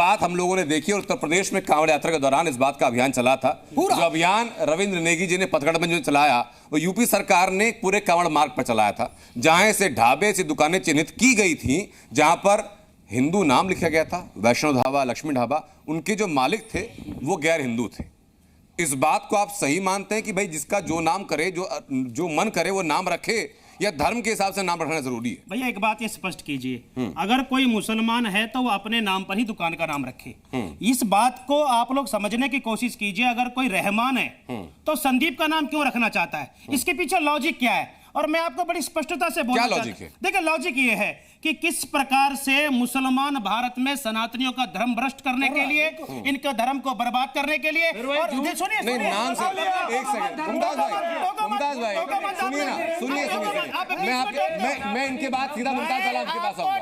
बात हम लोगों ने देखी और उत्तर प्रदेश में कांवड़ यात्रा के दौरान इस बात का अभियान चला था। जो अभियान रविंद्र नेगी जी ने पथगढ़ में जो चलाया वो यूपी सरकार ने पूरे कांवड़ मार्ग पर चलाया था, जहां से ढाबे से दुकानें चिन्हित की गई थी जहां पर हिंदू नाम लिखा गया था, वैष्णव ढाबा, लक्ष्मी ढाबा, उनके जो मालिक थे वो गैर हिंदू थे। इस बात को आप सही मानते हैं कि भाई जिसका जो नाम करे, जो मन करे वो नाम रखे, या धर्म के हिसाब से नाम रखना जरूरी है? भैया एक बात ये स्पष्ट कीजिए, अगर कोई मुसलमान है तो वो अपने नाम पर ही दुकान का नाम रखे। इस बात को आप लोग समझने की कोशिश कीजिए। अगर कोई रहमान है तो संदीप का नाम क्यों रखना चाहता है? इसके पीछे लॉजिक क्या है? और मैं आपको बड़ी स्पष्टता से बोलना चाहता हूं, देखिए लॉजिक ये है कि किस प्रकार से मुसलमान भारत में सनातनियों का धर्म भ्रष्ट करने के लिए, इनके धर्म को बर्बाद करने के लिए, और सुनिए नाम से एक सेकंड, मुमताज भाई सुनिए ना, सुनिए मैं इनके बाद सीधा मुमताज आलम के पास आऊंगा।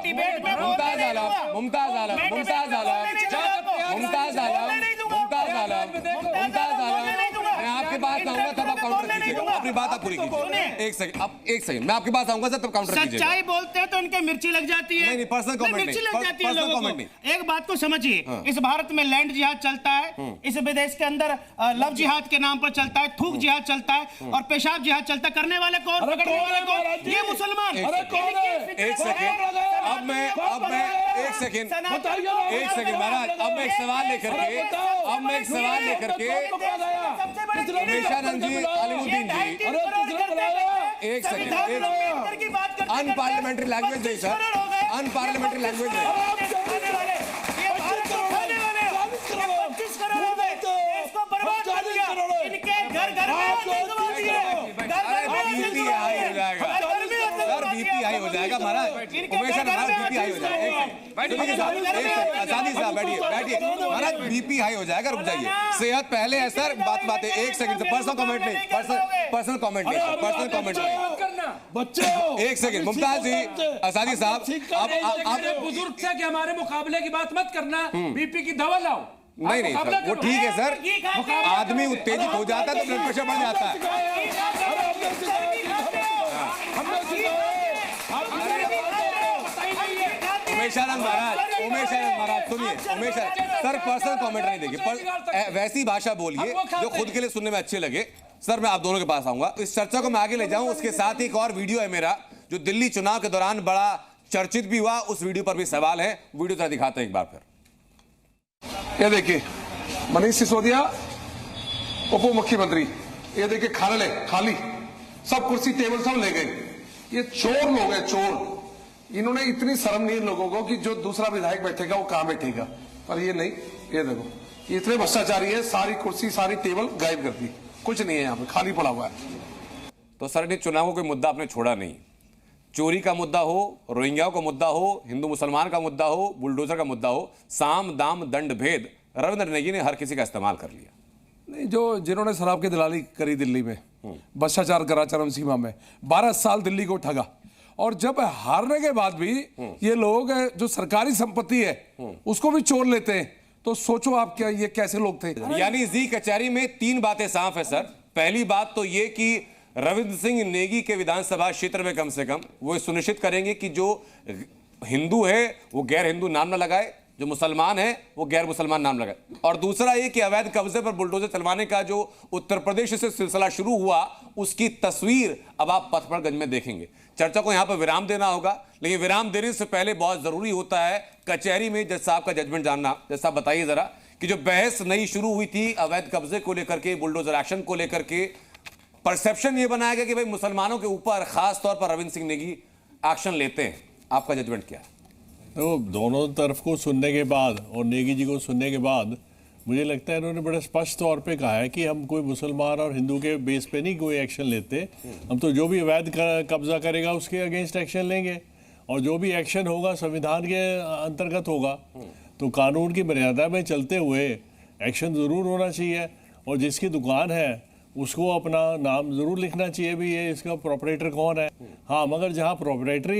मैं आपके पास आऊंगा तब आप काउंटर कीजिएगा। अपनी बात आप पूरी कीजिए। एक सेकंड मैं आपके पास आऊंगा सर, तब काउंटर कीजिएगा। सच्चाई बोलते हैं तो इनके मिर्ची लग जाती है। नहीं, पर्सनल कमेंट नहीं, मिर्ची लग जाती है लोगों को। एक बात को समझिए, इस भारत में लैंड जिहाद चलता है, इस विदेश के अंदर लव जिहाद के नाम पर चलता है, थूक जिहाद चलता है, और पेशाब जिहाद चलता है। करने वाले कौन, पकड़ने वाले कौन? ये मुसलमान। एक सेकंड अब मैं एक सेकंड महाराज, अब मैं एक सवाल लेकर के निशानंद जी, अलीमुद्दीन जी, एक सेकंड, अनपार्लियामेंट्री लैंग्वेज नहीं सर, अनपार्लियामेंट्री लैंग्वेज नहीं। बीपी हाई हो जाएगा महाराज, उमेश महाराज बीपी हाई हो जाएगा। आजादी साहब बैठिए महाराज, बीपी हाई हो जाएगा, रुक जाइए। सेहत पहले है सर, बात है। एक सेकंड से पर्सनल कमेंट नहीं, पर्सनल कमेंट नहीं। एक सेकंड मुमताज जी, आजादी साहब, आप बुजुर्ग से कि हमारे मुकाबले की बात मत करना, बीपी की दवा लाओ। नहीं सर, वो ठीक है सर, आदमी उत्तेजित हो जाता है तो ब्लड प्रेशर बढ़ जाता है। उमेश महाराज सुनिए, सर पर्सनल कमेंट नहीं देखिए, वैसी भाषा बोलिए जो खुद के लिए सुनने में अच्छे लगे। सर मैं आप दोनों के पास आऊंगा, इस चर्चा को मैं आगे ले जाऊं। उसके साथ ही एक और वीडियो है मेरा जो दिल्ली चुनाव के दौरान बड़ा चर्चित भी हुआ, उस वीडियो पर भी सवाल है। वीडियो जरा दिखाते हैं एक बार फिर। ये देखिए मनीष सिसोदिया उप मुख्यमंत्री, ये देखिए खाली सब कुर्सी टेबल सब ले गए। ये चोर लोग हैं, चोर। इन्होंने इतनी शर्म नहीं लोगों को कि जो दूसरा विधायक बैठेगा वो कहां बैठेगा, पर ये नहीं। ये देखो ये इतने भ्रष्टाचारी है, सारी कुर्सी सारी टेबल गायब कर दी, कुछ नहीं है यहाँ पे, खाली पड़ा हुआ है। तो सर ने चुनाव को कोई मुद्दा आपने छोड़ा नहीं, चोरी का मुद्दा हो, रोहिंग्याओं का मुद्दा हो, हिंदू मुसलमान का मुद्दा हो, बुलडोजर का मुद्दा हो, साम दाम दंड भेद रविंद्र नेगी ने हर किसी का इस्तेमाल कर लिया। नहीं, जो जिन्होंने शराब की दलाली करी दिल्ली में, भ्रष्टाचार करा चरम सीमा में, 12 साल दिल्ली को ठगा, और जब हारने के बाद भी ये लोग जो सरकारी संपत्ति है उसको भी चोर लेते हैं, तो सोचो आप क्या ये कैसे लोग थे। यानी जी कचहरी में 3 बातें साफ है सर। पहली बात तो ये कि रविंद्र सिंह नेगी के विधानसभा क्षेत्र में कम से कम वो सुनिश्चित करेंगे कि जो हिंदू है वो गैर हिंदू नाम न लगाए, जो मुसलमान है वो गैर मुसलमान नाम लगाए। और दूसरा ये कि अवैध कब्जे पर बुलडोजर चलवाने का जो उत्तर प्रदेश से सिलसिला शुरू हुआ, उसकी तस्वीर अब आप पथगढ़ में देखेंगे। चर्चा को यहां पर विराम देना होगा, लेकिन विराम देने से पहले बहुत जरूरी होता है कचहरी में जज साहब का जजमेंट जानना। जज साहब बताइए जरा कि जो बहस नई शुरू हुई थी अवैध कब्जे को लेकर के, बुलडोजर एक्शन को लेकर के, परसेप्शन ये बनाया गया कि भाई मुसलमानों के ऊपर खास तौर पर रविंद्र सिंह नेगी एक्शन लेते हैं, आपका जजमेंट क्या है? तो दोनों तरफ को सुनने के बाद और नेगी जी को सुनने के बाद मुझे लगता है इन्होंने बड़े स्पष्ट तौर पे कहा है कि हम कोई मुसलमान और हिंदू के बेस पे नहीं कोई एक्शन लेते, हम तो जो भी अवैध कब्जा करेगा उसके अगेंस्ट एक्शन लेंगे, और जो भी एक्शन होगा संविधान के अंतर्गत होगा। तो कानून की मर्यादा में चलते हुए एक्शन ज़रूर होना चाहिए, और जिसकी दुकान है उसको अपना नाम ज़रूर लिखना चाहिए भी ये इसका प्रोपरेटर कौन है। हाँ, मगर जहाँ प्रोपरेटर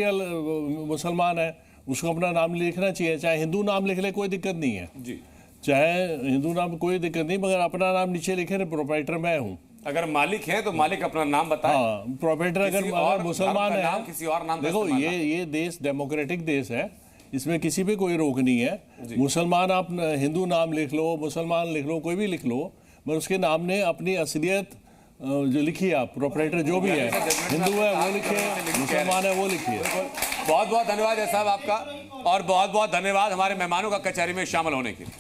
मुसलमान है उसको अपना नाम लिखना चाहिए, चाहे हिंदू नाम लिख ले कोई दिक्कत नहीं है जी, चाहे हिंदू नाम कोई दिक्कत नहीं, मगर अपना नाम नीचे लिखे प्रोपराइटर मैं हूँ। अगर मालिक है तो मालिक अपना नाम बताए। हाँ, प्रोपराइटर अगर मुसलमान है, किसी और नाम, देखो ये देश डेमोक्रेटिक देश है, इसमें किसी पे कोई रोक नहीं है। मुसलमान आप हिंदू नाम लिख लो, मुसलमान लिख लो, कोई भी लिख लो, मगर उसके नाम ने अपनी असलियत जो लिखी है आप प्रोपराइटर जो भी है, हिंदू है वो लिखे, मुसलमान है वो लिखिए। बहुत बहुत धन्यवाद है साहब आपका, और बहुत बहुत धन्यवाद हमारे मेहमानों का कचहरी में शामिल होने के लिए।